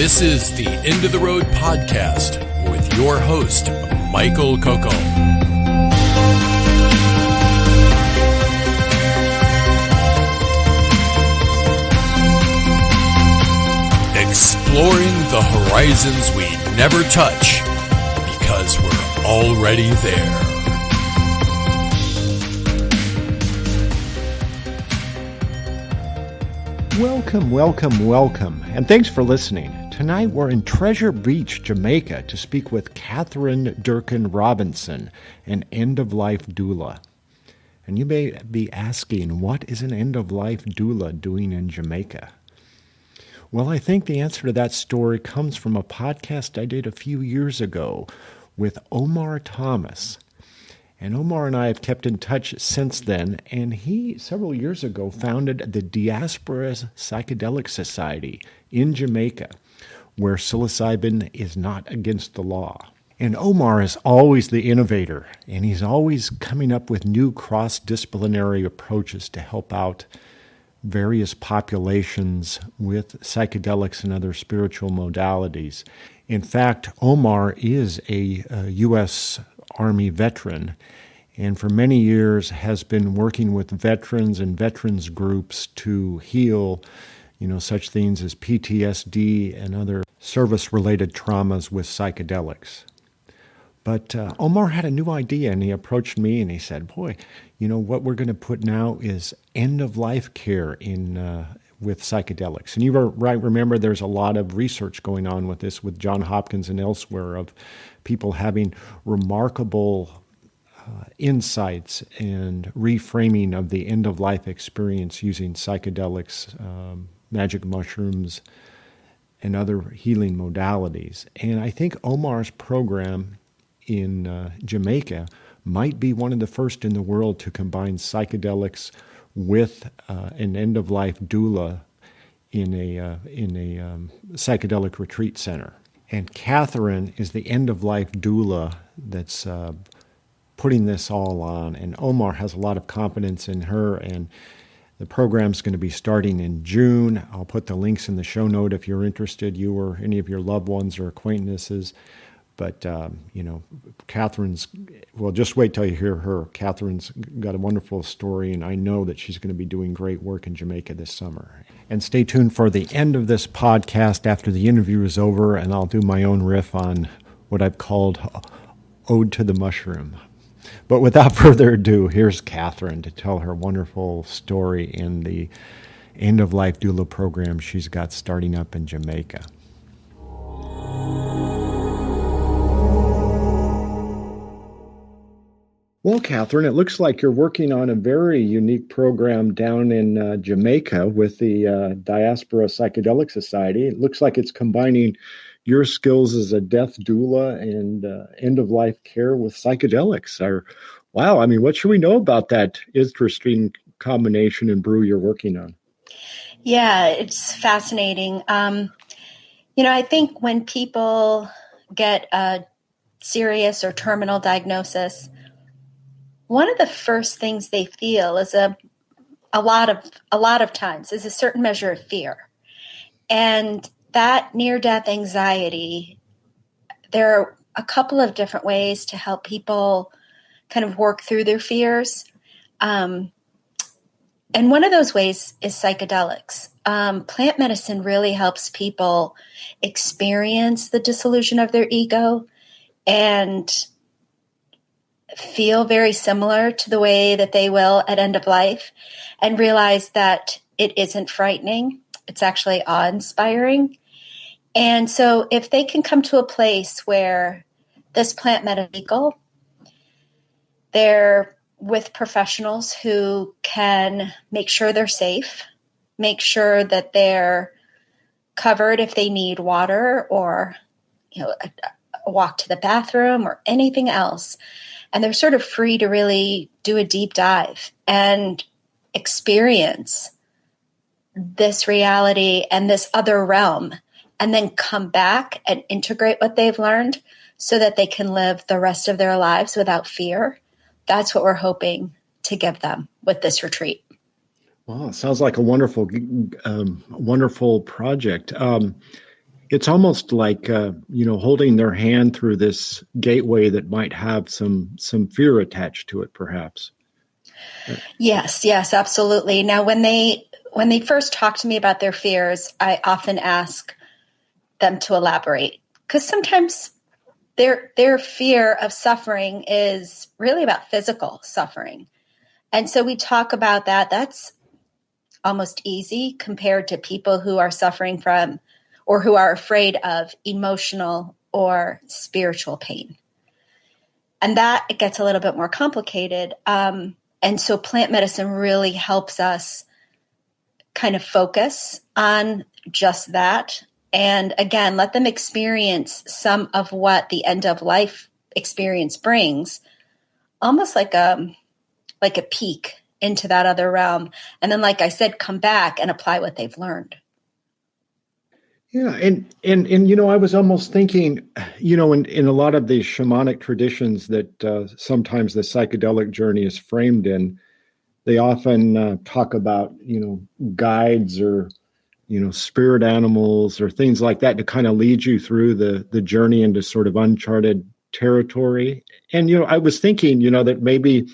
This is the End of the Road podcast with your host, Michael Coco. Exploring the horizons we never touch because we're already there. Welcome, and thanks for listening. Tonight we're in Treasure Beach, Jamaica, to speak with Catherine Durkin Robinson, an end-of-life doula. And you may be asking, what is an end-of-life doula doing in Jamaica? Well, I think the answer to that story comes from a podcast I did a few years ago with Omar Thomas. And Omar and I have kept in touch since then, and he, several years ago, founded the Diaspora Psychedelic Society in Jamaica, where psilocybin is not against the law. And Omar is always the innovator, and he's always coming up with new cross-disciplinary approaches to help out various populations with psychedelics and other spiritual modalities. In fact, Omar is a U.S. Army veteran, and for many years has been working with veterans and veterans groups to heal, such things as PTSD and other service-related traumas with psychedelics. But Omar had a new idea, and he approached me and he said, boy, what we're going to put now is end-of-life care with psychedelics. And you remember there's a lot of research going on with this with Johns Hopkins and elsewhere of people having remarkable insights and reframing of the end-of-life experience using psychedelics, magic mushrooms, and other healing modalities. And I think Omar's program in Jamaica might be one of the first in the world to combine psychedelics with an end-of-life doula in a psychedelic retreat center. And Catherine is the end-of-life doula that's putting this all on. And Omar has a lot of confidence in her, and the program's going to be starting in June. I'll put the links in the show note if you're interested, you or any of your loved ones or acquaintances. But, Catherine's, well, just wait till you hear her. Catherine's got a wonderful story, and I know that she's going to be doing great work in Jamaica this summer. And stay tuned for the end of this podcast after the interview is over, and I'll do my own riff on what I've called Ode to the Mushroom. But without further ado, here's Catherine to tell her wonderful story in the end-of-life doula program she's got starting up in Jamaica. Well, Catherine, it looks like you're working on a very unique program down in Jamaica with the Diaspora Psychedelic Society. It looks like it's combining your skills as a death doula and end-of-life care with psychedelics. Wow, what should we know about that interesting combination and brew you're working on? Yeah, it's fascinating. I think when people get a serious or terminal diagnosis, one of the first things they feel is a lot of times is a certain measure of fear. And that near-death anxiety, there are a couple of different ways to help people kind of work through their fears. And one of those ways is psychedelics. Plant medicine really helps people experience the dissolution of their ego and feel very similar to the way that they will at end of life, and realize that it isn't frightening. It's actually awe-inspiring. And so if they can come to a place where this plant medical, they're with professionals who can make sure they're safe, make sure that they're covered if they need water or a walk to the bathroom or anything else. And they're sort of free to really do a deep dive and experience this reality and this other realm, and then come back and integrate what they've learned so that they can live the rest of their lives without fear. That's what we're hoping to give them with this retreat. Wow, sounds like a wonderful project. It's almost like holding their hand through this gateway that might have some fear attached to it, perhaps. Yes, absolutely. Now, when they first talk to me about their fears, I often ask them to elaborate, because sometimes their fear of suffering is really about physical suffering. And so we talk about that. That's almost easy compared to people who are suffering from or who are afraid of emotional or spiritual pain. And that it gets a little bit more complicated. And so plant medicine really helps us kind of focus on just that. And again, let them experience some of what the end of life experience brings, almost like a peek into that other realm. And then, like I said, come back and apply what they've learned. Yeah, and I was almost thinking, in a lot of these shamanic traditions that sometimes the psychedelic journey is framed in, they often talk about, guides or, spirit animals or things like that to kind of lead you through the journey into sort of uncharted territory. And, I was thinking, that maybe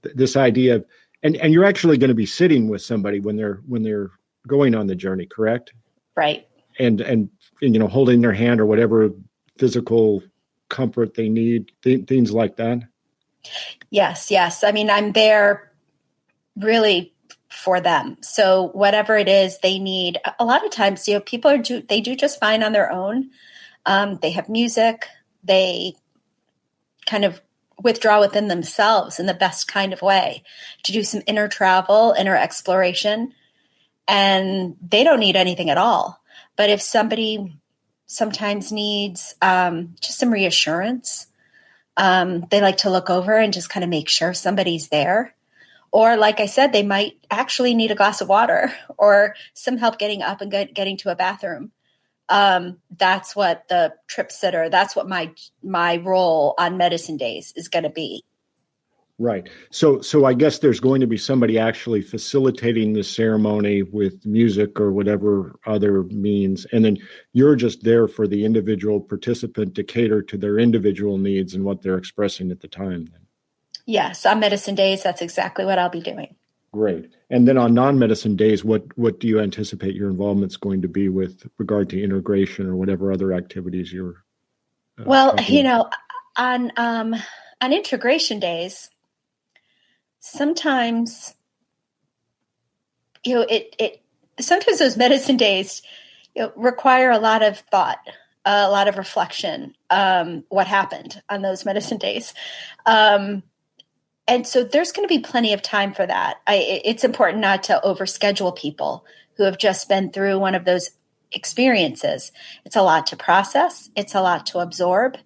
this idea of, and you're actually going to be sitting with somebody when they're going on the journey, correct? Right. And holding their hand or whatever physical comfort they need, things like that. Yes. I mean, I'm there really for them. So whatever it is they need, a lot of times, people they do just fine on their own. They have music. They kind of withdraw within themselves in the best kind of way to do some inner travel, inner exploration, and they don't need anything at all. But if somebody sometimes needs just some reassurance, they like to look over and just kind of make sure somebody's there. Or like I said, they might actually need a glass of water or some help getting up and getting to a bathroom. That's what the trip sitter, that's what my role on medicine days is going to be. Right. So I guess there's going to be somebody actually facilitating the ceremony with music or whatever other means. And then you're just there for the individual participant to cater to their individual needs and what they're expressing at the time. Yes. On medicine days, that's exactly what I'll be doing. Great. And then on non-medicine days, what do you anticipate your involvement's going to be with regard to integration or whatever other activities you're well, on integration days, sometimes, sometimes those medicine days, require a lot of thought, a lot of reflection, what happened on those medicine days. And so there's going to be plenty of time for that. It's important not to overschedule people who have just been through one of those experiences. It's a lot to process. It's a lot to absorb.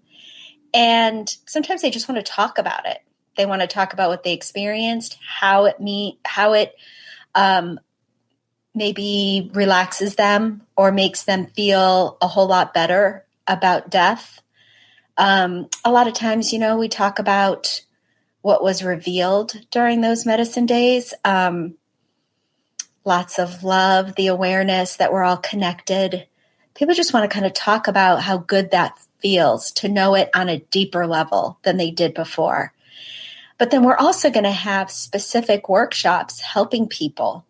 And sometimes they just want to talk about it. They want to talk about what they experienced, how it maybe relaxes them or makes them feel a whole lot better about death. A lot of times, we talk about what was revealed during those medicine days. Lots of love, the awareness that we're all connected. People just want to kind of talk about how good that feels to know it on a deeper level than they did before. But then we're also going to have specific workshops helping people.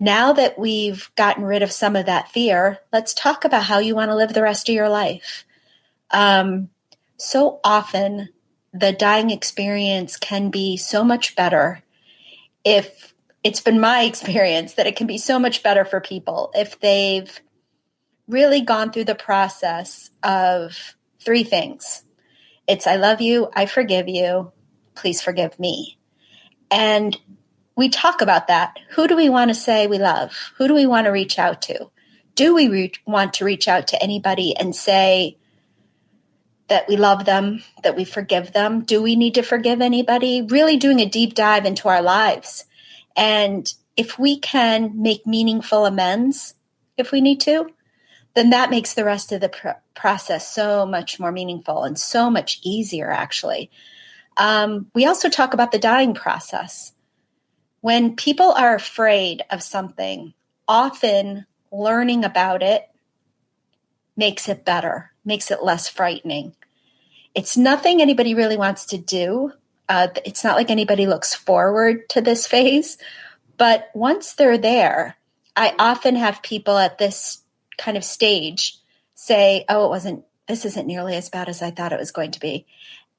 Now that we've gotten rid of some of that fear, let's talk about how you want to live the rest of your life. So often, the dying experience can be so much better. If it's been my experience that it can be so much better for people if they've really gone through the process of three things. It's I love you, I forgive you, please forgive me. And we talk about that. Who do we want to say we love? Who do we want to reach out to? Do we want to reach out to anybody and say that we love them, that we forgive them? Do we need to forgive anybody? Really doing a deep dive into our lives. And if we can make meaningful amends, if we need to, then that makes the rest of the process so much more meaningful and so much easier, actually. We also talk about the dying process. When people are afraid of something, often learning about it makes it better, makes it less frightening. It's nothing anybody really wants to do. It's not like anybody looks forward to this phase. But once they're there, I often have people at this kind of stage say, oh, this isn't nearly as bad as I thought it was going to be.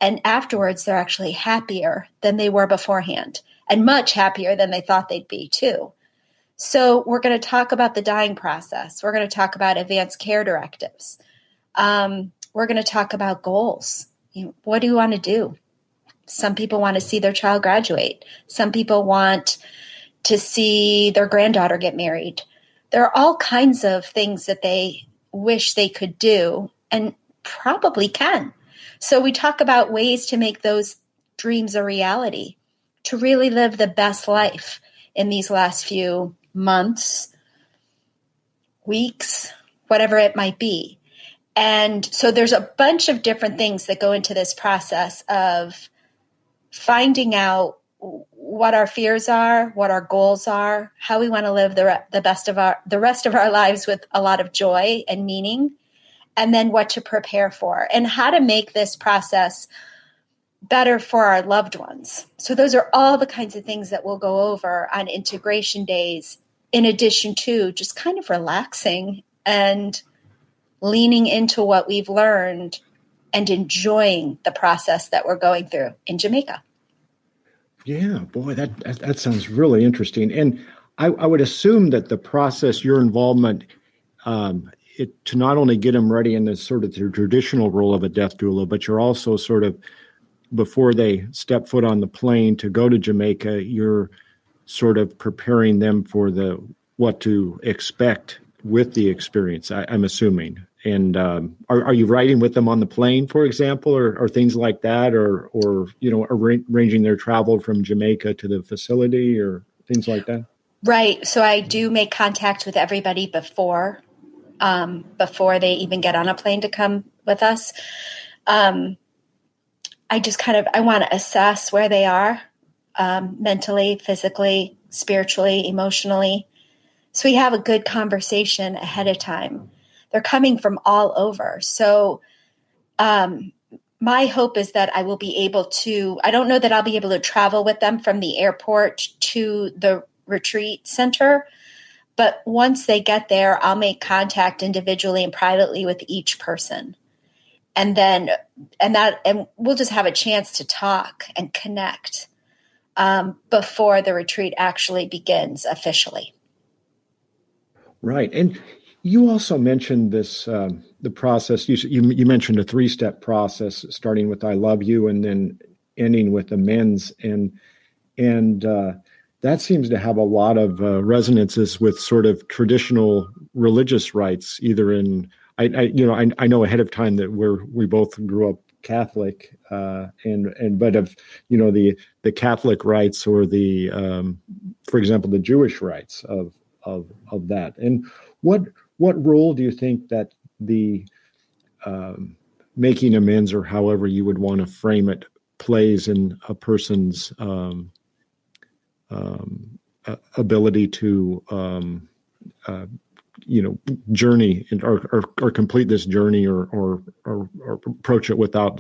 And afterwards, they're actually happier than they were beforehand, and much happier than they thought they'd be too. So we're going to talk about the dying process. We're going to talk about advanced care directives. We're going to talk about goals. What do you want to do? Some people want to see their child graduate. Some people want to see their granddaughter get married. There are all kinds of things that they wish they could do and probably can. So we talk about ways to make those dreams a reality, to really live the best life in these last few months, weeks, whatever it might be. And so there's a bunch of different things that go into this process of finding out what our fears are, what our goals are, how we want to live the rest of our lives with a lot of joy and meaning, and then what to prepare for and how to make this process better for our loved ones. So those are all the kinds of things that we'll go over on integration days, in addition to just kind of relaxing and leaning into what we've learned and enjoying the process that we're going through in Jamaica. Yeah, boy, that sounds really interesting. And I would assume that the process, your involvement, to not only get them ready in the sort of the traditional role of a death doula, but you're also sort of, before they step foot on the plane to go to Jamaica, you're sort of preparing them for what to expect with the experience, I'm assuming. And are you riding with them on the plane, for example, or things like that, or arranging their travel from Jamaica to the facility or things like that? Right. So I do make contact with everybody before they even get on a plane to come with us. I want to assess where they are mentally, physically, spiritually, emotionally. So we have a good conversation ahead of time. They're coming from all over. So my hope is that I will be able to, I don't know that I'll be able to travel with them from the airport to the retreat center, but once they get there, I'll make contact individually and privately with each person. And we'll just have a chance to talk and connect before the retreat actually begins officially. Right. And you also mentioned this, the process, you mentioned a 3-step process, starting with I love you and then ending with amends. And that seems to have a lot of resonances with sort of traditional religious rites, either in, I know ahead of time that we both grew up Catholic, but of, the Catholic rites or the, for example, the Jewish rites of that. And what role do you think that the making amends, or however you would want to frame it, plays in a person's ability to journey or complete this journey or approach it without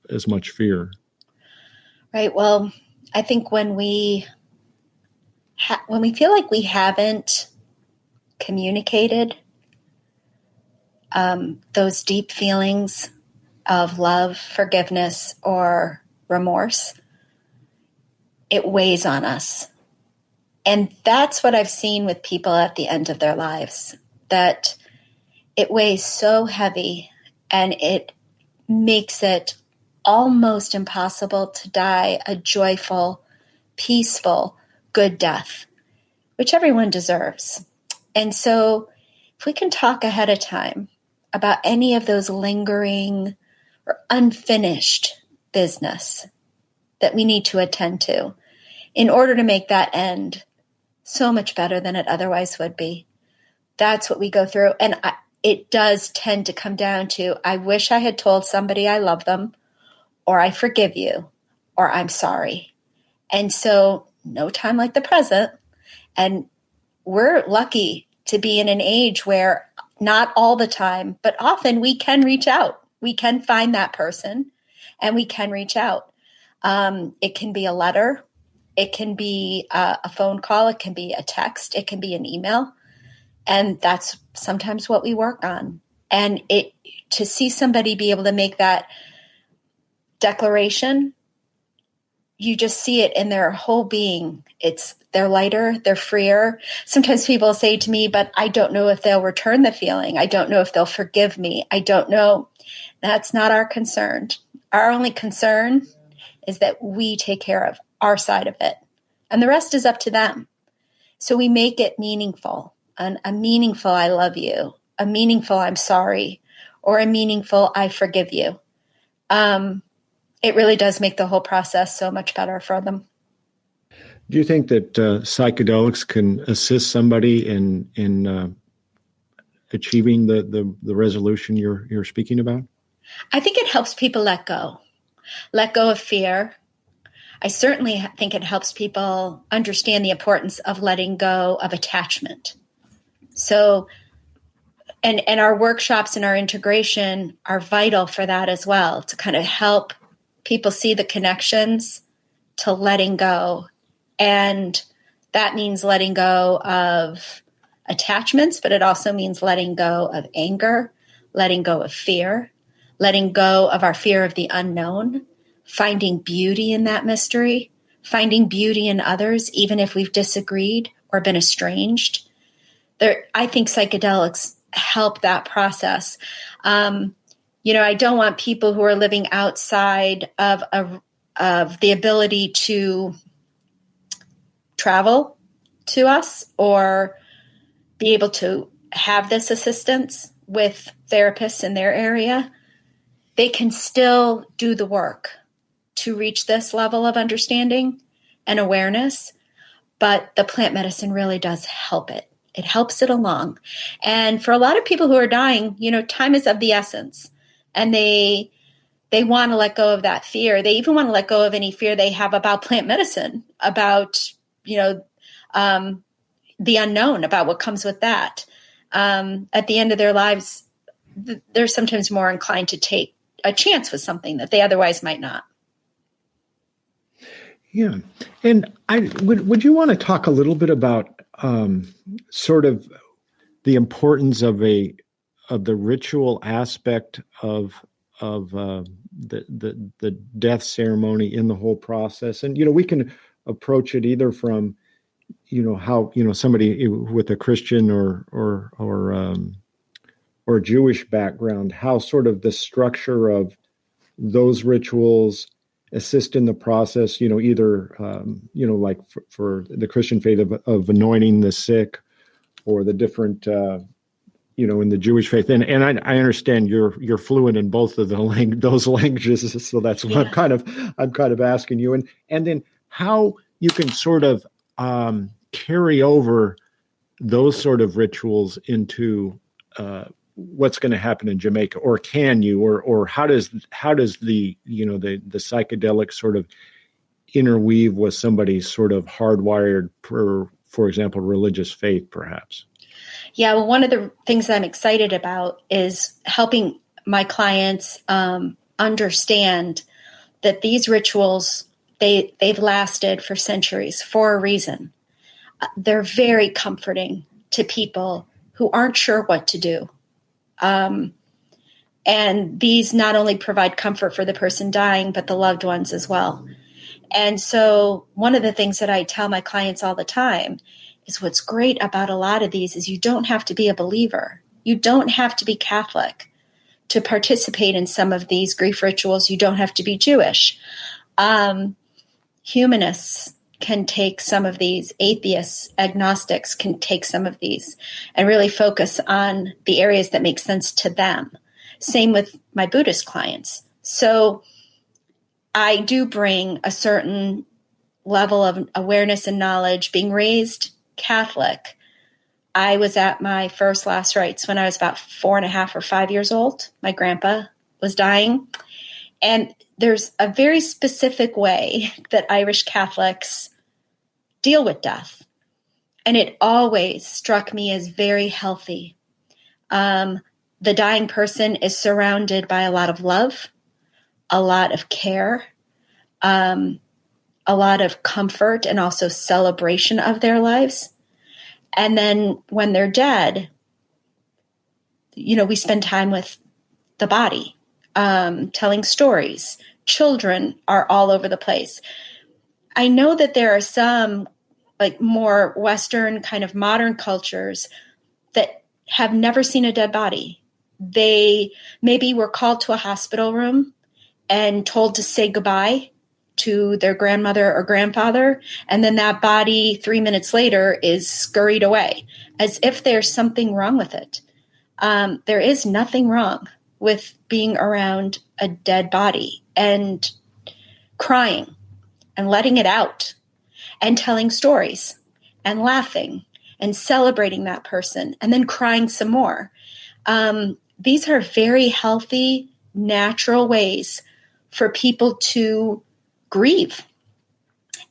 as much fear? Right. Well, I think when we feel like we haven't communicated those deep feelings of love, forgiveness, or remorse, it weighs on us. And that's what I've seen with people at the end of their lives, that it weighs so heavy and it makes it almost impossible to die a joyful, peaceful, good death, which everyone deserves. And so if we can talk ahead of time about any of those lingering or unfinished business that we need to attend to in order to make that end so much better than it otherwise would be, that's what we go through. And it does tend to come down to, I wish I had told somebody I love them, or I forgive you, or I'm sorry. And so no time like the present. And we're lucky to be in an age where not all the time, but often we can reach out. We can find that person and we can reach out. It can be a letter. It can be a phone call. It can be a text. It can be an email. And that's sometimes what we work on. And to see somebody be able to make that declaration, you just see it in their whole being. They're lighter, they're freer. Sometimes people say to me, but I don't know if they'll return the feeling. I don't know if they'll forgive me. I don't know. That's not our concern. Our only concern is that we take care of our side of it. And the rest is up to them. So we make it meaningful. A meaningful I love you, a meaningful I'm sorry, or a meaningful I forgive you. It really does make the whole process so much better for them. Do you think that psychedelics can assist somebody in achieving the resolution you're speaking about? I think it helps people let go of fear. I certainly think it helps people understand the importance of letting go of attachment. So, and our workshops and our integration are vital for that as well, to kind of help people see the connections to letting go. And that means letting go of attachments, but it also means letting go of anger, letting go of fear, letting go of our fear of the unknown, finding beauty in that mystery, finding beauty in others, even if we've disagreed or been estranged. I think psychedelics help that process. I don't want people who are living outside of the ability to travel to us or be able to have this assistance with therapists in their area. They can still do the work to reach this level of understanding and awareness, but the plant medicine really does help it. It helps it along. And for a lot of people who are dying, time is of the essence. And they want to let go of that fear. They even want to let go of any fear they have about plant medicine, about, the unknown, about what comes with that. At the end of their lives, they're sometimes more inclined to take a chance with something that they otherwise might not. Yeah. And would you want to talk a little bit about sort of the importance of the ritual aspect of the death ceremony in the whole process? And we can approach it either from how somebody with a Christian or Jewish background, how sort of the structure of those rituals assist in the process, either, like for the Christian faith of anointing the sick, or the different, in the Jewish faith. And I understand you're fluent in both of those languages. So that's what I'm kind of asking you. And then how you can sort of carry over those sort of rituals into what's going to happen in Jamaica, or can you, or how does the the psychedelic sort of interweave with somebody's sort of hardwired, for example, religious faith, perhaps? Yeah, well, one of the things I'm excited about is helping my clients understand that these rituals, they've lasted for centuries for a reason. They're very comforting to people who aren't sure what to do. And these not only provide comfort for the person dying, but the loved ones as well. And so one of the things that I tell my clients all the time is what's great about a lot of these is you don't have to be a believer. You don't have to be Catholic to participate in some of these grief rituals. You don't have to be Jewish. Humanists can take some of these, atheists, agnostics can take some of these and really focus on the areas that make sense to them. Same with my Buddhist clients. So I do bring a certain level of awareness and knowledge. Being raised Catholic, I was at my first last rites when I was about 4.5 or 5 years old. My grandpa was dying. And there's a very specific way that Irish Catholics deal with death. And it always struck me as very healthy. The dying person is surrounded by a lot of love, a lot of care, a lot of comfort, and also celebration of their lives. And then when they're dead, we spend time with the body, telling stories. Children are all over the place. I know that there are some like more Western kind of modern cultures that have never seen a dead body. They maybe were called to a hospital room and told to say goodbye to their grandmother or grandfather, and then that body 3 minutes later is scurried away as if there's something wrong with it. There is nothing wrong with being around a dead body and crying and letting it out and telling stories and laughing and celebrating that person and then crying some more. These are very healthy, natural ways for people to grieve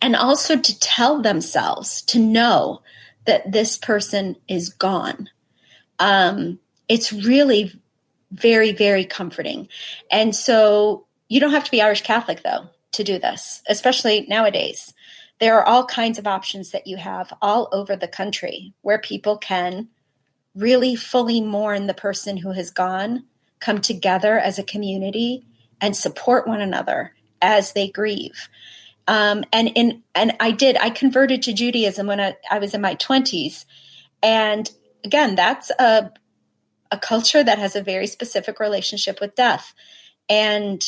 and also to tell themselves, to know that this person is gone. It's really very, very comforting. And so you don't have to be Irish Catholic, though, to do this, especially nowadays. There are all kinds of options that you have all over the country where people can really fully mourn the person who has gone, come together as a community, and support one another as they grieve. I converted to Judaism when I was in my 20s. And again, that's a culture that has a very specific relationship with death. And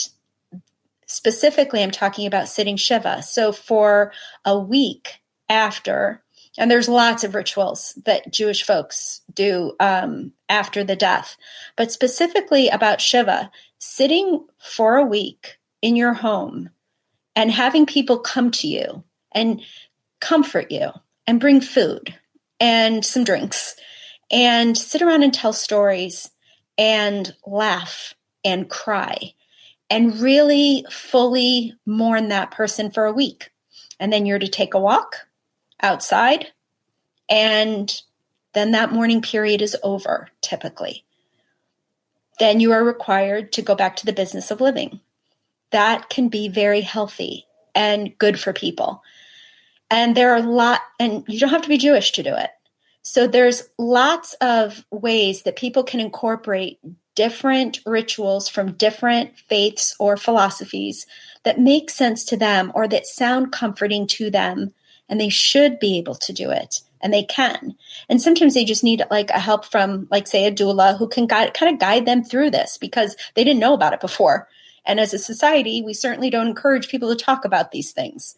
specifically, I'm talking about sitting Shiva. So for a week after, and there's lots of rituals that Jewish folks do after the death, but specifically about Shiva, sitting for a week in your home and having people come to you and comfort you and bring food and some drinks and sit around and tell stories and laugh and cry and really fully mourn that person for a week. And then you're to take a walk outside, and then that mourning period is over, typically. Then you are required to go back to the business of living. That can be very healthy and good for people. And there are and you don't have to be Jewish to do it. So there's lots of ways that people can incorporate different rituals from different faiths or philosophies that make sense to them or that sound comforting to them, and they should be able to do it, and they can. And sometimes they just need like a help from, like, say, a doula who can kind of guide them through this because they didn't know about it before. And as a society, we certainly don't encourage people to talk about these things.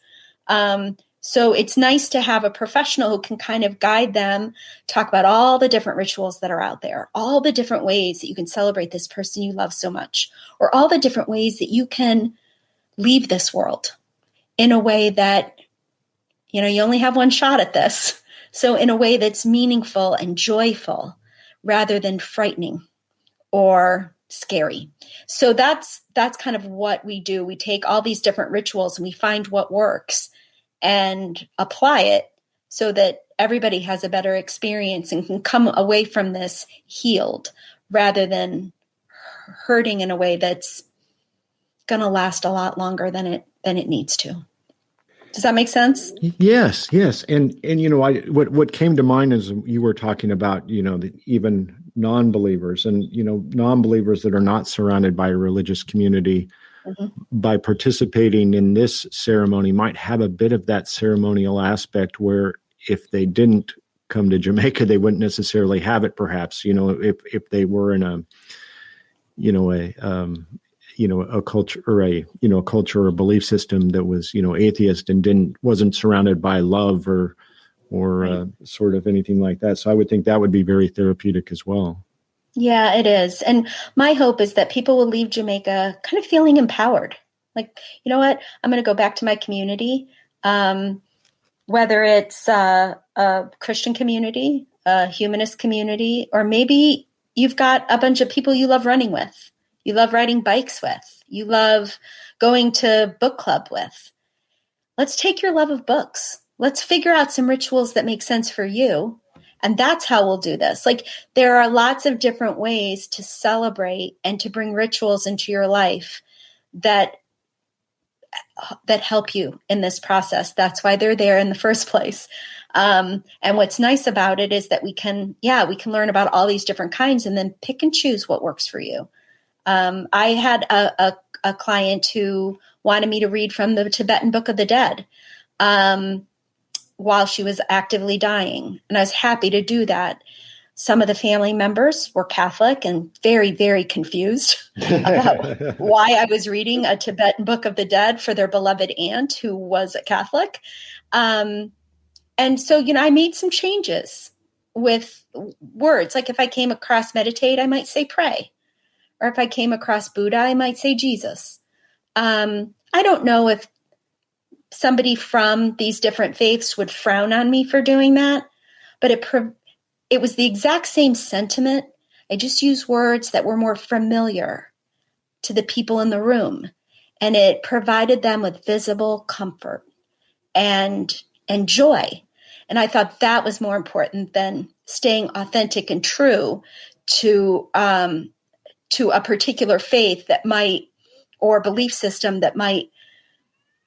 So it's nice to have a professional who can kind of guide them, talk about all the different rituals that are out there, all the different ways that you can celebrate this person you love so much, or all the different ways that you can leave this world in a way that, you only have one shot at this. So in a way that's meaningful and joyful rather than frightening or scary. So that's kind of what we do. We take all these different rituals and we find what works and apply it so that everybody has a better experience and can come away from this healed rather than hurting in a way that's going to last a lot longer than it needs to. Does that make sense? Yes. And what came to mind as you were talking about, even non-believers and, non-believers that are not surrounded by a religious community, by participating in this ceremony might have a bit of that ceremonial aspect where if they didn't come to Jamaica, they wouldn't necessarily have it, perhaps, if they were in a culture or a culture or belief system that was, atheist and wasn't surrounded by love or right. Sort of anything like that. So I would think that would be very therapeutic as well. Yeah, it is. And my hope is that people will leave Jamaica kind of feeling empowered. Like, you know what? I'm going to go back to my community, whether it's a Christian community, a humanist community, or maybe you've got a bunch of people you love running with, you love riding bikes with, you love going to book club with. Let's take your love of books. Let's figure out some rituals that make sense for you And that's how we'll do this. Like, there are lots of different ways to celebrate and to bring rituals into your life that help you in this process. That's why they're there in the first place. And what's nice about it is that we can learn about all these different kinds and then pick and choose what works for you. I had a client who wanted me to read from the Tibetan Book of the Dead while she was actively dying. And I was happy to do that. Some of the family members were Catholic and very, very confused about why I was reading a Tibetan Book of the Dead for their beloved aunt who was a Catholic. And so, I made some changes with words. Like, if I came across meditate, I might say pray. Or if I came across Buddha, I might say Jesus. I don't know if somebody from these different faiths would frown on me for doing that, but it was the exact same sentiment. I just used words that were more familiar to the people in the room, and it provided them with visible comfort and joy. And I thought that was more important than staying authentic and true to a particular faith that might, or belief system that might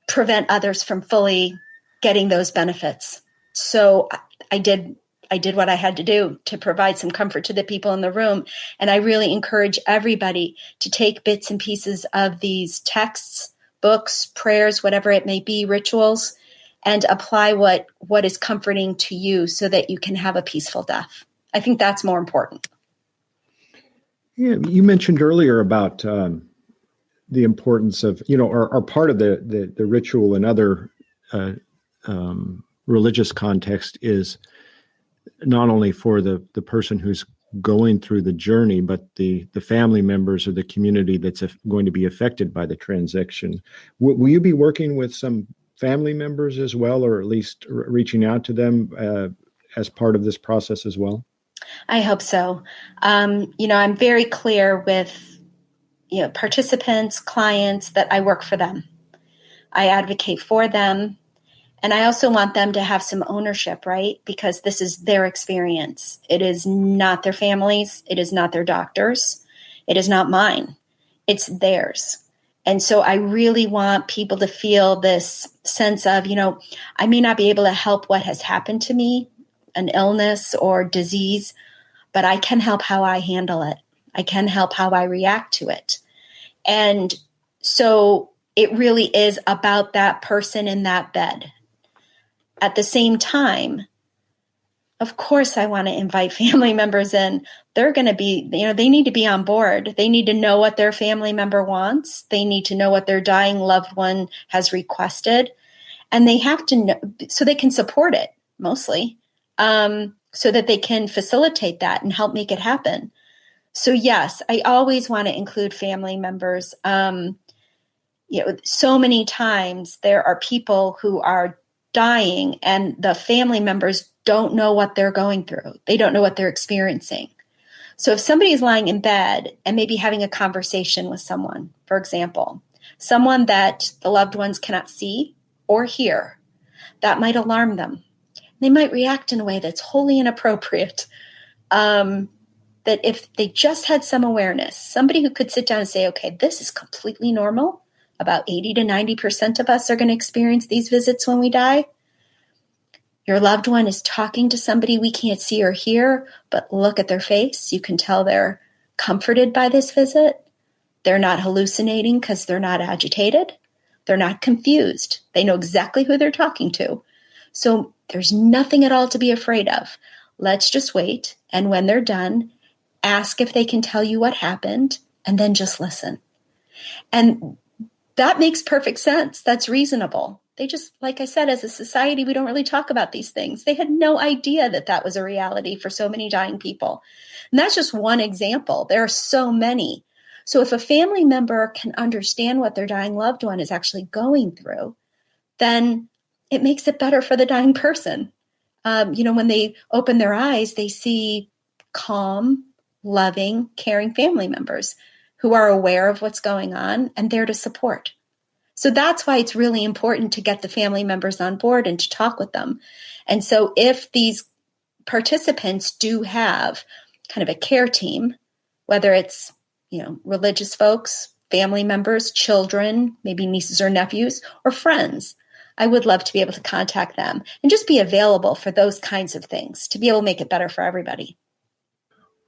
prevent others from fully getting those benefits. So I did what I had to do to provide some comfort to the people in the room. And I really encourage everybody to take bits and pieces of these texts, books, prayers, whatever it may be, rituals, and apply what is comforting to you so that you can have a peaceful death. I think that's more important. Yeah, you mentioned earlier about the importance of, or part of the ritual and other religious context is not only for the person who's going through the journey, but the family members or the community that's going to be affected by the transaction. Will you be working with some family members as well, or at least reaching out to them as part of this process as well? I hope so. I'm very clear with participants, clients, that I work for them. I advocate for them. And I also want them to have some ownership, right? Because this is their experience. It is not their families. It is not their doctors. It is not mine. It's theirs. And so I really want people to feel this sense of, I may not be able to help what has happened to me, an illness or disease, but I can help how I handle it. I can help how I react to it. And so it really is about that person in that bed. At the same time, of course, I want to invite family members in. They're going to be, they need to be on board. They need to know what their family member wants. They need to know what their dying loved one has requested. And they have to know so they can support it mostly, so that they can facilitate that and help make it happen. So yes, I always want to include family members. So many times there are people who are dying and the family members don't know what they're going through. They don't know what they're experiencing. So if somebody is lying in bed and maybe having a conversation with someone, for example, someone that the loved ones cannot see or hear, that might alarm them. They might react in a way that's wholly inappropriate. That if they just had some awareness, somebody who could sit down and say, okay, this is completely normal. About 80 to 90% of us are going to experience these visits when we die. Your loved one is talking to somebody we can't see or hear, but look at their face. You can tell they're comforted by this visit. They're not hallucinating because they're not agitated. They're not confused. They know exactly who they're talking to. So there's nothing at all to be afraid of. Let's just wait. And when they're done, ask if they can tell you what happened, and then just listen. And that makes perfect sense. That's reasonable. They just, like I said, as a society, we don't really talk about these things. They had no idea that that was a reality for so many dying people. And that's just one example. There are so many. So if a family member can understand what their dying loved one is actually going through, then it makes it better for the dying person. When they open their eyes, they see calm, loving, caring family members who are aware of what's going on and there to support. So that's why it's really important to get the family members on board and to talk with them. And so if these participants do have kind of a care team, whether it's, religious folks, family members, children, maybe nieces or nephews, or friends. I would love to be able to contact them and just be available for those kinds of things to be able to make it better for everybody.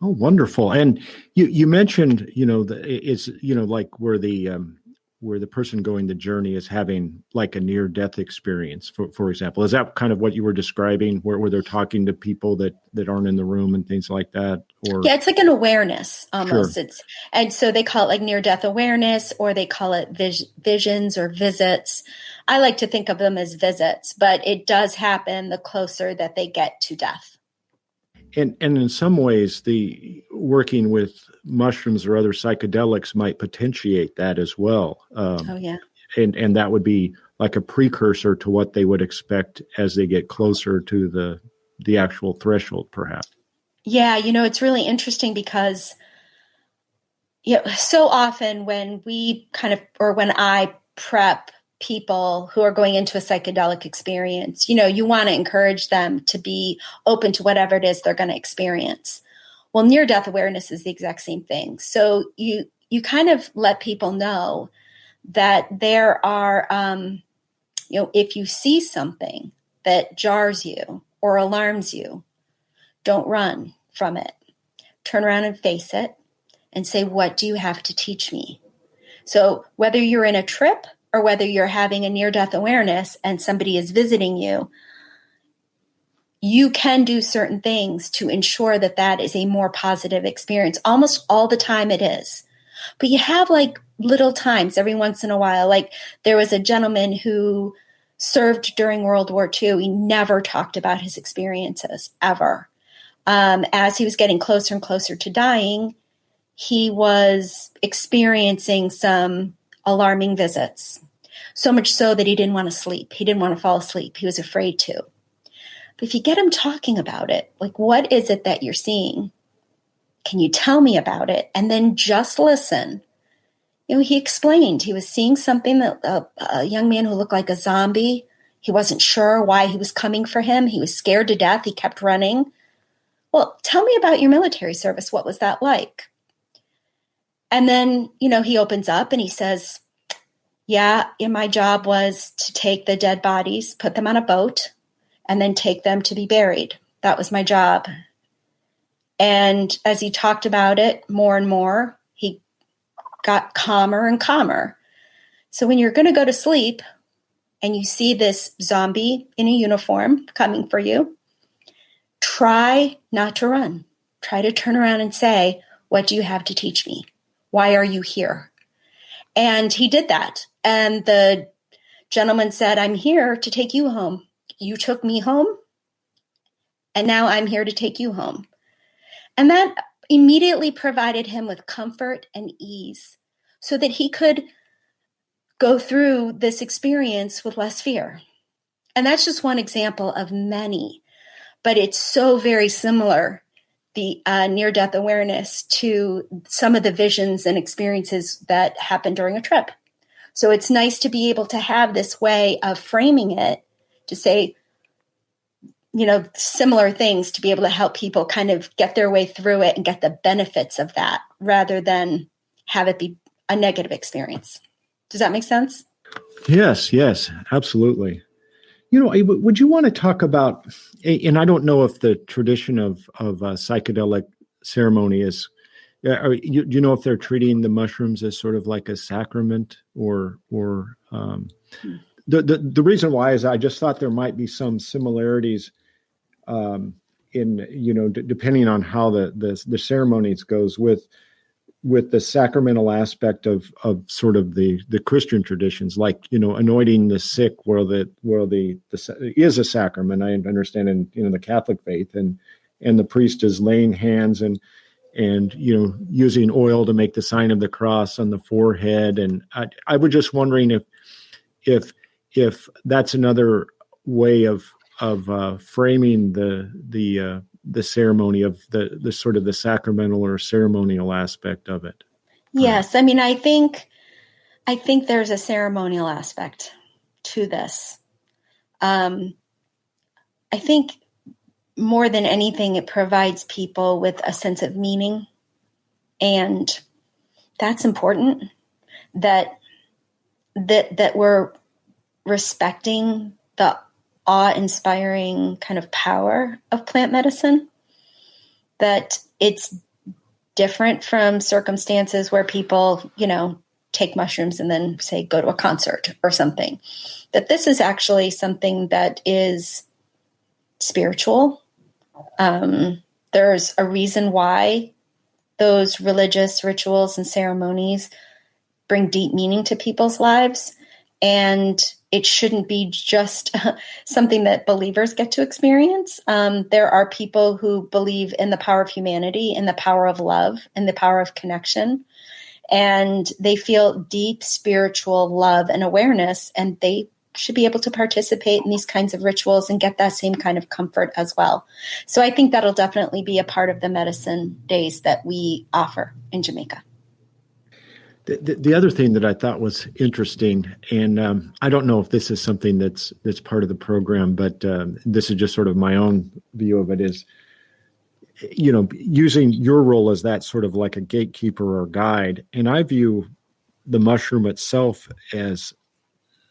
Oh, wonderful! And you mentioned, it's like where the person going the journey is having like a near death experience, for example. Is that kind of what you were describing, where they're talking to people that aren't in the room and things like that? Or yeah, it's like an awareness almost. Sure. And so they call it like near death awareness, or they call it visions or visits. I like to think of them as visits, but it does happen the closer that they get to death. And in some ways, the working with mushrooms or other psychedelics might potentiate that as well. Oh, yeah. And that would be like a precursor to what they would expect as they get closer to the actual threshold, perhaps. Yeah, it's really interesting because so often when when I prep people who are going into a psychedelic experience, you want to encourage them to be open to whatever it is they're going to experience. Well, near-death awareness is the exact same thing. So you kind of let people know that there are, if you see something that jars you or alarms you, don't run from it. Turn around and face it and say, what do you have to teach me? So whether you're in a trip or whether you're having a near-death awareness and somebody is visiting you, you can do certain things to ensure that that is a more positive experience. Almost all the time it is. But you have like little times every once in a while. Like there was a gentleman who served during World War II. He never talked about his experiences ever. As he was getting closer and closer to dying, he was experiencing some alarming visits. So much so that he didn't want to sleep. He didn't want to fall asleep. He was afraid to. But if you get him talking about it, like, what is it that you're seeing? Can you tell me about it? And then just listen. He explained he was seeing something that a young man who looked like a zombie. He wasn't sure why he was coming for him. He was scared to death. He kept running. Well, tell me about your military service. What was that like? And then, he opens up and he says, yeah, my job was to take the dead bodies, put them on a boat, and then take them to be buried. That was my job. And as he talked about it more and more, he got calmer and calmer. So when you're going to go to sleep and you see this zombie in a uniform coming for you, try not to run. Try to turn around and say, what do you have to teach me? Why are you here? And he did that. And the gentleman said, I'm here to take you home. You took me home, and now I'm here to take you home. And that immediately provided him with comfort and ease so that he could go through this experience with less fear. And that's just one example of many, but it's so very similar, the near-death awareness, to some of the visions and experiences that happen during a trip. So it's nice to be able to have this way of framing it to say, similar things to be able to help people kind of get their way through it and get the benefits of that rather than have it be a negative experience. Does that make sense? Yes, absolutely. Would you want to talk about, and I don't know if the tradition of psychedelic ceremony is, do you know if they're treating the mushrooms as sort of like a sacrament or the reason why is I just thought there might be some similarities depending on how the ceremonies goes with the sacramental aspect of sort of the Christian traditions, like, anointing the sick where the is a sacrament. I understand in the Catholic faith, and the priest is laying hands and using oil to make the sign of the cross on the forehead. And I was just wondering if that's another way of framing the ceremony of the sort of the sacramental or ceremonial aspect of it. Yes. I mean, I think there's a ceremonial aspect to this. I think more than anything, it provides people with a sense of meaning. And that's important, that we're respecting the awe-inspiring kind of power of plant medicine, that it's different from circumstances where people, take mushrooms and then say, go to a concert or something, that this is actually something that is spiritual. There's a reason why those religious rituals and ceremonies bring deep meaning to people's lives. And it shouldn't be just something that believers get to experience. There are people who believe in the power of humanity, in the power of love, in the power of connection. And they feel deep spiritual love and awareness, and they should be able to participate in these kinds of rituals and get that same kind of comfort as well. So I think that'll definitely be a part of the medicine days that we offer in Jamaica. The other thing that I thought was interesting, and I don't know if this is something that's part of the program, but this is just sort of my own view of it, is, using your role as that sort of like a gatekeeper or guide. And I view the mushroom itself as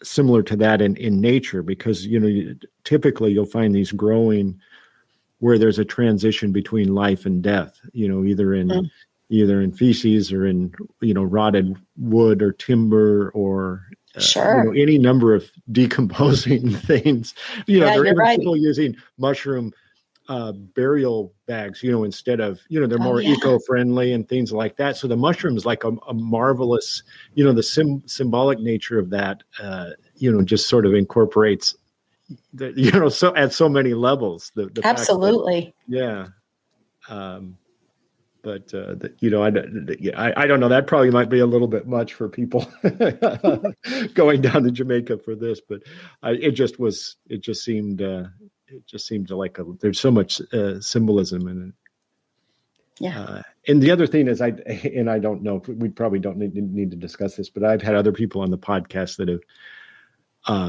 similar to that in nature, because, typically you'll find these growing where there's a transition between life and death, either in feces or in, rotted wood or timber or Sure. Any number of decomposing things. There are even right. people using mushroom burial bags, instead of, they're more eco-friendly and things like that. So the mushroom is like a marvelous, the symbolic nature of that, just sort of incorporates, so at so many levels. The Absolutely. Fact that, but I don't know. That probably might be a little bit much for people going down to Jamaica for this, but it just seemed like there's so much symbolism in it. Yeah. And the other thing is, I don't know, we probably don't need to discuss this, but I've had other people on the podcast that have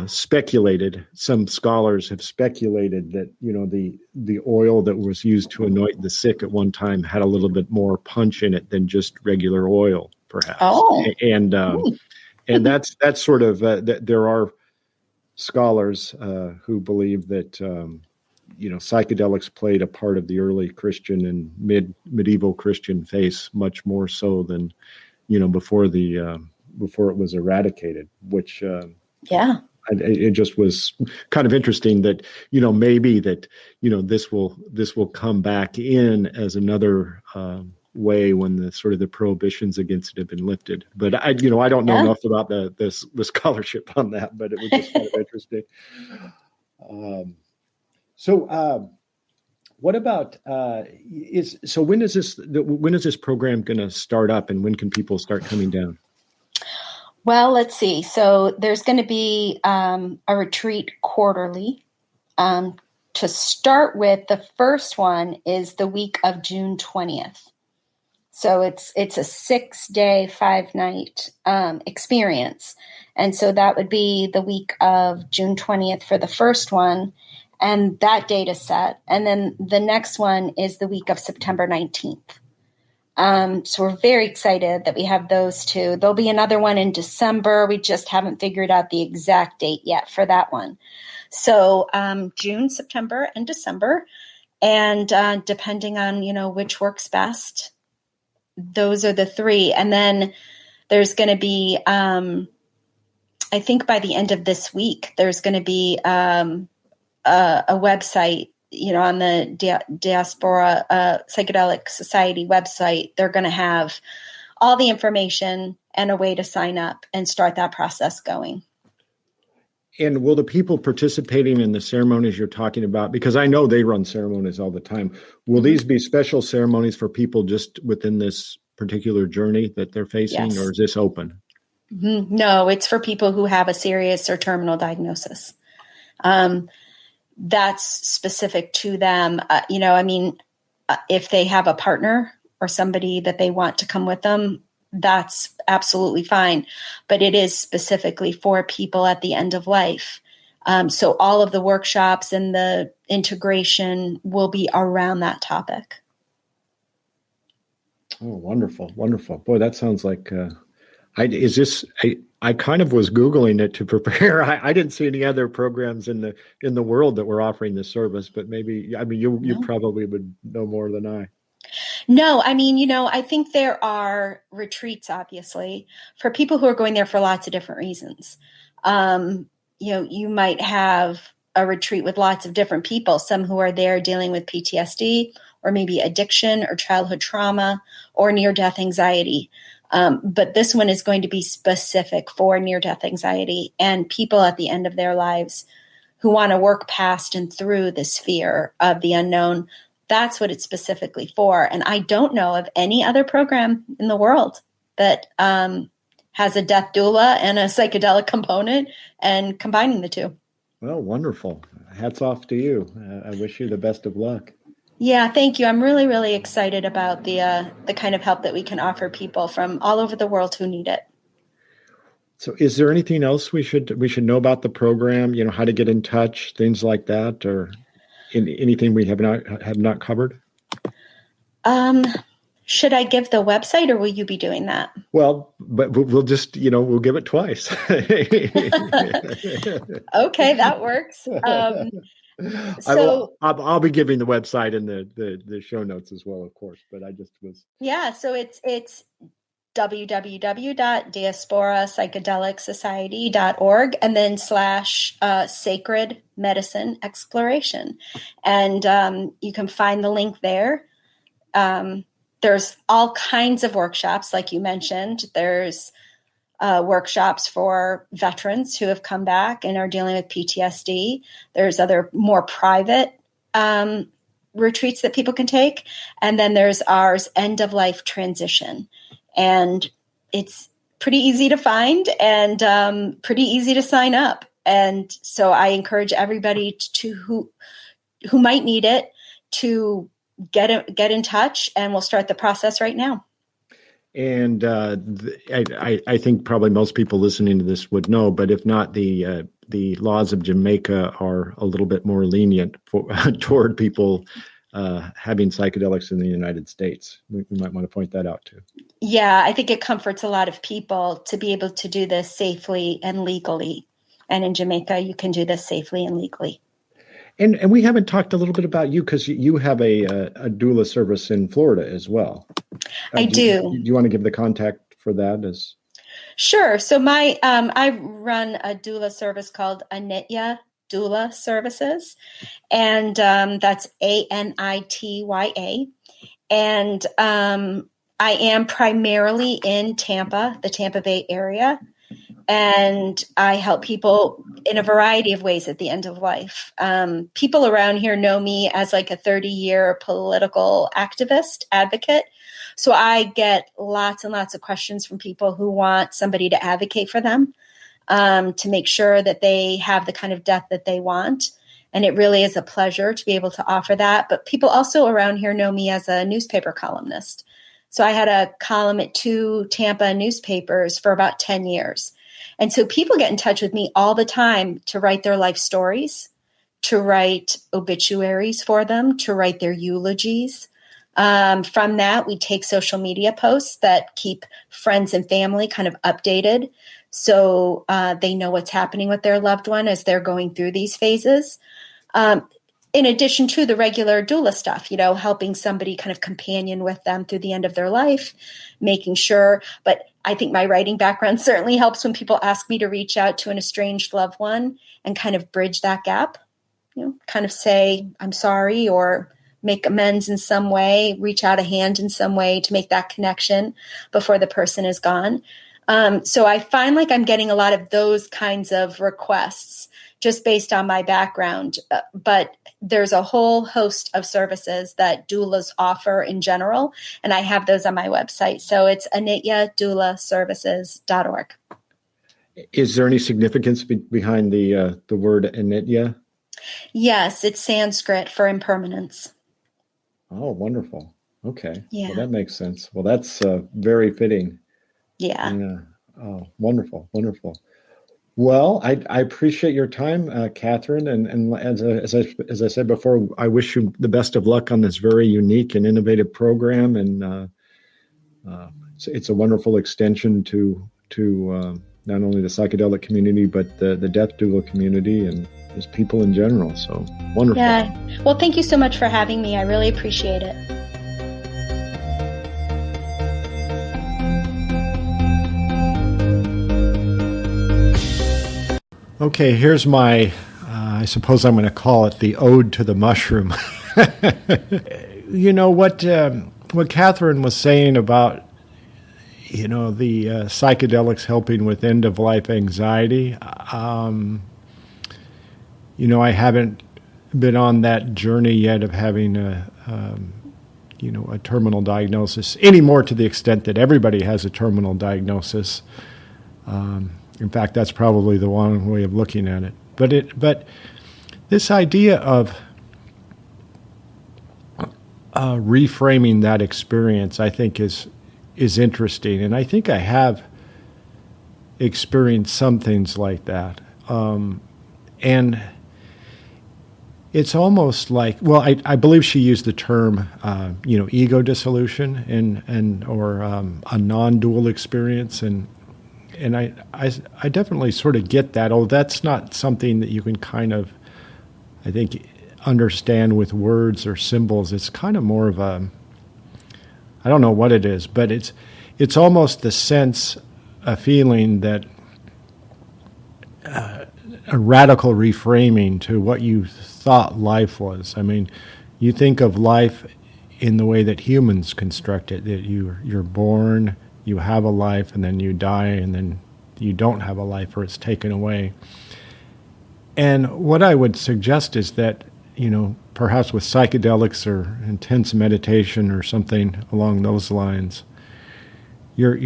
speculated. Some scholars have speculated that, the oil that was used to anoint the sick at one time had a little bit more punch in it than just regular oil, perhaps. Oh. And that's sort of, there are scholars who believe that, psychedelics played a part of the early Christian and medieval Christian faith much more so than, before it was eradicated, which, it just was kind of interesting that, maybe that, this will come back in as another way when the prohibitions against it have been lifted. But I don't know enough about the scholarship on that, but it was just kind of interesting. So what about when is this program going to start up, and when can people start coming down? Well, let's see. So there's going to be a retreat quarterly. To start with, the first one is the week of June 20th. So it's a 6-day, 5-night experience. And so that would be the week of June 20th for the first one. And that date is set. And then the next one is the week of September 19th. So we're very excited that we have those two. There'll be another one in December. We just haven't figured out the exact date yet for that one. So June, September, and December. And depending on, which works best, those are the three. And then there's going to be, I think by the end of this week, there's going to be a website, on the Diaspora Psychedelic Society website. They're going to have all the information and a way to sign up and start that process going. And will the people participating in the ceremonies you're talking about, because I know they run ceremonies all the time, will these be special ceremonies for people just within this particular journey that they're facing, or is this open? Mm-hmm. No, it's for people who have a serious or terminal diagnosis. That's specific to them. If they have a partner or somebody that they want to come with them, that's absolutely fine. But it is specifically for people at the end of life. So all of the workshops and the integration will be around that topic. Oh, wonderful, wonderful. Boy, that sounds like I kind of was Googling it to prepare. I didn't see any other programs in the world that were offering this service, but maybe, I mean, you probably would know more than I. No, I mean, I think there are retreats, obviously, for people who are going there for lots of different reasons. You might have a retreat with lots of different people, some who are there dealing with PTSD or maybe addiction or childhood trauma or near-death anxiety. But this one is going to be specific for near-death anxiety and people at the end of their lives who want to work past and through this fear of the unknown. That's what it's specifically for. And I don't know of any other program in the world that has a death doula and a psychedelic component and combining the two. Well, wonderful. Hats off to you. I wish you the best of luck. Yeah, thank you. I'm really, really excited about the kind of help that we can offer people from all over the world who need it. So is there anything else we should know about the program, how to get in touch, things like that, or anything we have not covered? Should I give the website or will you be doing that? Well, but we'll just, we'll give it twice. Okay, that works. I'll be giving the website and the show notes as well, of course, but I just was. Yeah. So it's www.diasporapsychedelicsociety.org and then / sacred medicine exploration. And you can find the link there. There's all kinds of workshops, like you mentioned. There's workshops for veterans who have come back and are dealing with PTSD. There's other more private retreats that people can take. And then there's ours, End of Life Transition. And it's pretty easy to find and pretty easy to sign up. And so I encourage everybody who might need it to get in touch, and we'll start the process right now. And I think probably most people listening to this would know, but if not, the laws of Jamaica are a little bit more lenient toward people having psychedelics in the United States. We might want to point that out too. Yeah, I think it comforts a lot of people to be able to do this safely and legally. And in Jamaica, you can do this safely and legally. And we haven't talked a little bit about you because you have a doula service in Florida as well. I do. Do you want to give the contact for that? Sure. So I run a doula service called Anitya Doula Services, and that's ANITYA. And I am primarily in Tampa, the Tampa Bay area. And I help people in a variety of ways at the end of life. People around here know me as like a 30-year political activist advocate. So I get lots and lots of questions from people who want somebody to advocate for them, to make sure that they have the kind of death that they want. And it really is a pleasure to be able to offer that. But people also around here know me as a newspaper columnist. So I had a column at 2 Tampa newspapers for about 10 years. And so people get in touch with me all the time to write their life stories, to write obituaries for them, to write their eulogies. From that, we take social media posts that keep friends and family kind of updated, so they know what's happening with their loved one as they're going through these phases. In addition to the regular doula stuff, helping somebody kind of companion with them through the end of their life, making sure. But I think my writing background certainly helps when people ask me to reach out to an estranged loved one and kind of bridge that gap, kind of say, I'm sorry, or make amends in some way, reach out a hand in some way to make that connection before the person is gone. So I find like I'm getting a lot of those kinds of requests just based on my background. But there's a whole host of services that doulas offer in general, and I have those on my website. So it's anityadoulaservices.org. Is there any significance behind the word Anitya? Yes, it's Sanskrit for impermanence. Oh, wonderful. Okay. Yeah. Well, that makes sense. Well, that's very fitting. Yeah. Yeah. Oh, wonderful, wonderful. Well, I appreciate your time, Catherine, and as I said before, I wish you the best of luck on this very unique and innovative program, and it's a wonderful extension to not only the psychedelic community but the death doula community and just people in general. So wonderful. Yeah. Well, thank you so much for having me. I really appreciate it. Okay, here's my, I suppose I'm going to call it the ode to the mushroom. You know what Catherine was saying about, the psychedelics helping with end of life anxiety. I haven't been on that journey yet of having a terminal diagnosis, any more to the extent that everybody has a terminal diagnosis. In fact, that's probably the wrong way of looking at it. But this idea of reframing that experience, I think, is interesting, and I think I have experienced some things like that. And it's almost like, well, I believe she used the term, ego dissolution or a non-dual experience, and I definitely sort of get that. Oh, that's not something that you can kind of, I think, understand with words or symbols. It's kind of more of a, I don't know what it is, but it's almost the sense, a feeling that a radical reframing to what you thought life was. I mean, you think of life in the way that humans construct it, that you're born, you have a life, and then you die, and then you don't have a life or it's taken away. And what I would suggest is that, perhaps with psychedelics or intense meditation or something along those lines, your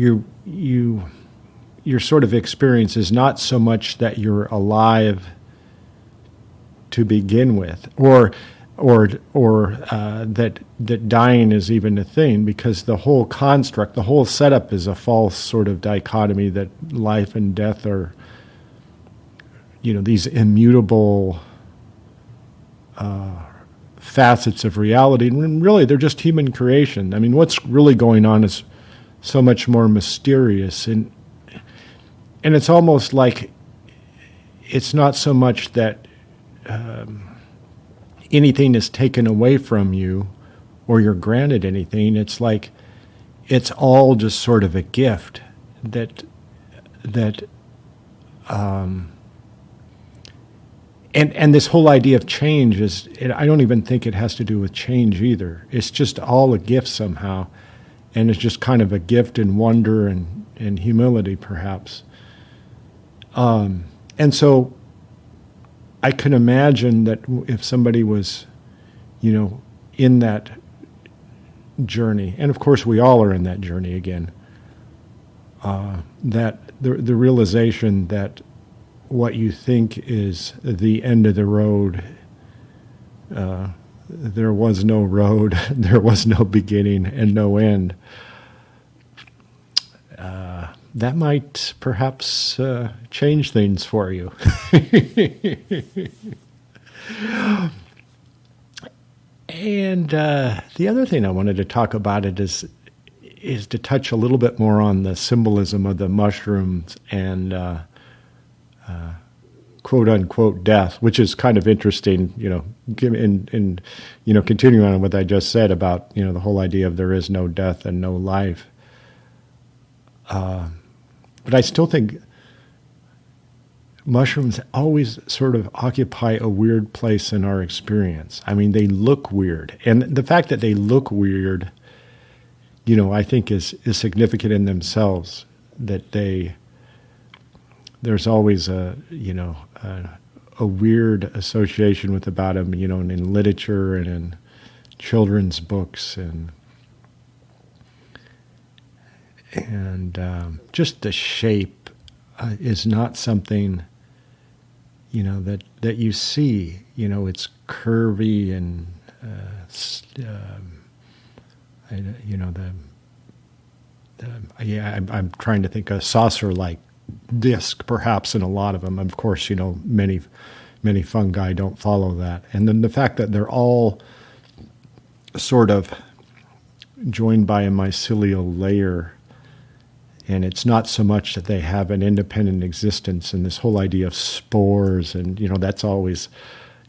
sort of experience is not so much that you're alive to begin with, or that dying is even a thing, because the whole construct, the whole setup is a false sort of dichotomy that life and death are, these immutable facets of reality. And really, they're just human creation. I mean, what's really going on is so much more mysterious, and it's almost like it's not so much that anything is taken away from you or you're granted anything. It's like it's all just sort of a gift that and this whole idea of change is, I don't even think it has to do with change either. It's just all a gift somehow, and it's just kind of a gift and wonder and humility, perhaps. And so I can imagine that if somebody was, in that journey, and of course we all are in that journey again, that the realization that what you think is the end of the road, there was no road, there was no beginning and no end. That might perhaps change things for you. And the other thing I wanted to talk about is to touch a little bit more on the symbolism of the mushrooms and quote unquote death, which is kind of interesting, and continuing on what I just said about, the whole idea of there is no death and no life. But I still think mushrooms always sort of occupy a weird place in our experience. I mean, they look weird. And the fact that they look weird, I think is significant in themselves, that there's always a weird association about them, in literature and in children's books and just the shape is not something, that you see. It's curvy and I'm trying to think, a saucer-like disc, perhaps, in a lot of them. Of course, many fungi don't follow that. And then the fact that they're all sort of joined by a mycelial layer, and it's not so much that they have an independent existence, and this whole idea of spores, and, that's always,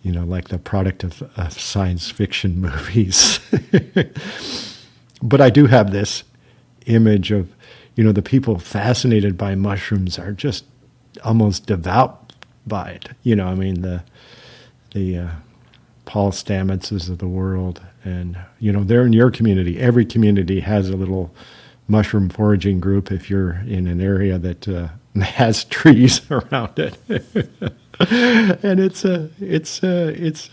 like the product of science fiction movies. But I do have this image of, the people fascinated by mushrooms are just almost devout by it. The Paul Stamets of the world, and, they're in your community. Every community has a little mushroom foraging group if you're in an area that has trees around it. And it's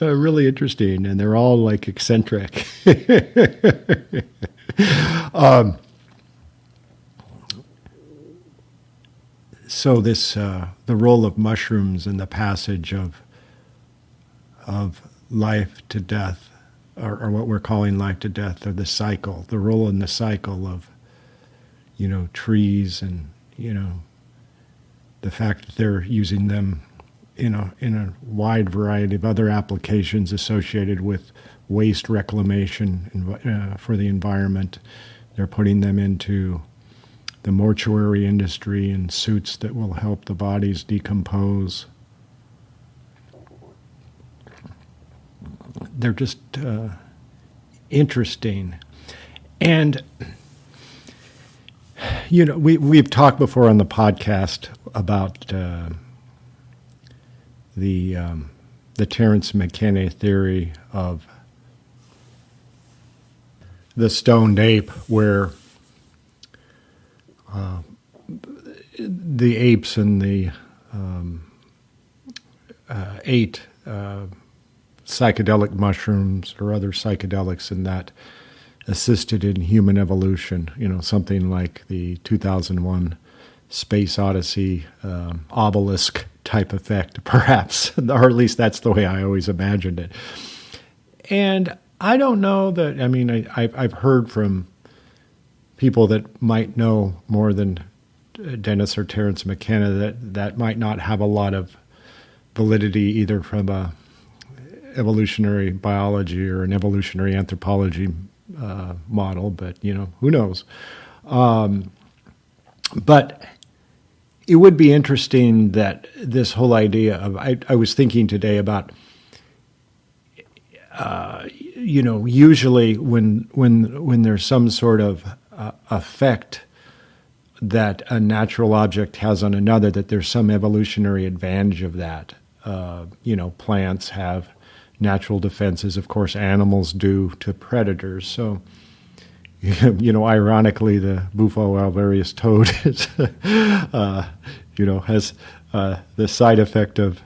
really interesting, and they're all like eccentric. So this the role of mushrooms in the passage of life to death, or what we're calling life to death, or the cycle, the role in the cycle of trees, and the fact that they're using them in a wide variety of other applications associated with waste reclamation for the environment. They're putting them into the mortuary industry in suits that will help the bodies decompose. They're just interesting. And, we've talked before on the podcast about the Terence McKenna theory of the stoned ape, where the apes and the ate psychedelic mushrooms or other psychedelics, and that assisted in human evolution, something like the 2001 Space Odyssey obelisk type effect, perhaps, or at least that's the way I always imagined it. And I don't know that, I've heard from people that might know more than Dennis or Terence McKenna that might not have a lot of validity either from a evolutionary biology or an evolutionary anthropology model, but who knows? But it would be interesting that this whole idea of I was thinking today about usually when there's some sort of effect that a natural object has on another, that there's some evolutionary advantage of that. Plants have natural defenses. Of course, animals do to predators. So, ironically, the Bufo alvarius toad is, has the side effect of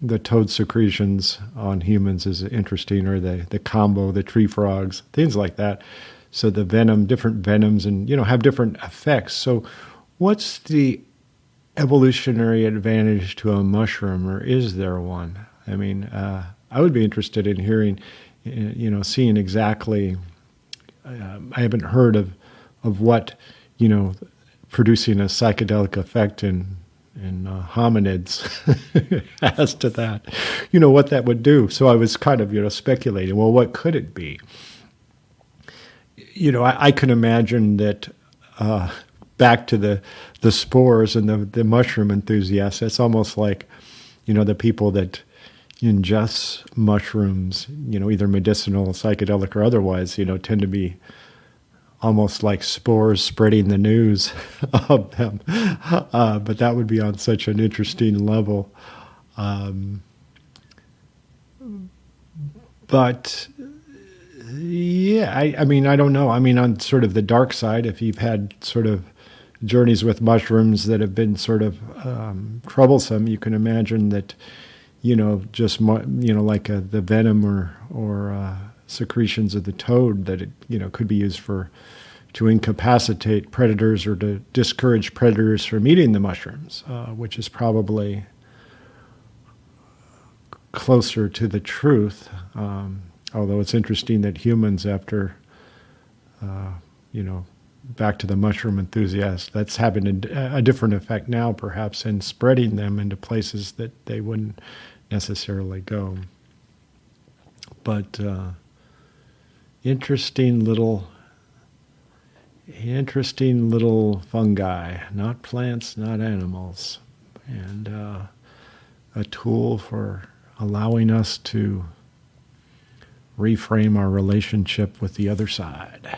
the toad secretions on humans is interesting, or the combo, the tree frogs, things like that. So the different venoms, and have different effects. So, what's the evolutionary advantage to a mushroom, or is there one? I would be interested in hearing, seeing exactly. I haven't heard of what, producing a psychedelic effect in hominids as to that, what that would do. So I was kind of, speculating, well, what could it be? I can imagine that, back to the spores and the mushroom enthusiasts, it's almost like, the people that ingest mushrooms, either medicinal, psychedelic, or otherwise, tend to be almost like spores spreading the news of them. But that would be on such an interesting level. But yeah, I don't know. On sort of the dark side, if you've had sort of journeys with mushrooms that have been sort of troublesome, you can imagine that, just like the venom or secretions of the toad, that it could be used to incapacitate predators or to discourage predators from eating the mushrooms, which is probably closer to the truth. Although it's interesting that humans, after back to the mushroom enthusiast, that's having a different effect now, perhaps, in spreading them into places that they wouldn't necessarily go. But interesting little fungi, not plants, not animals, and a tool for allowing us to reframe our relationship with the other side.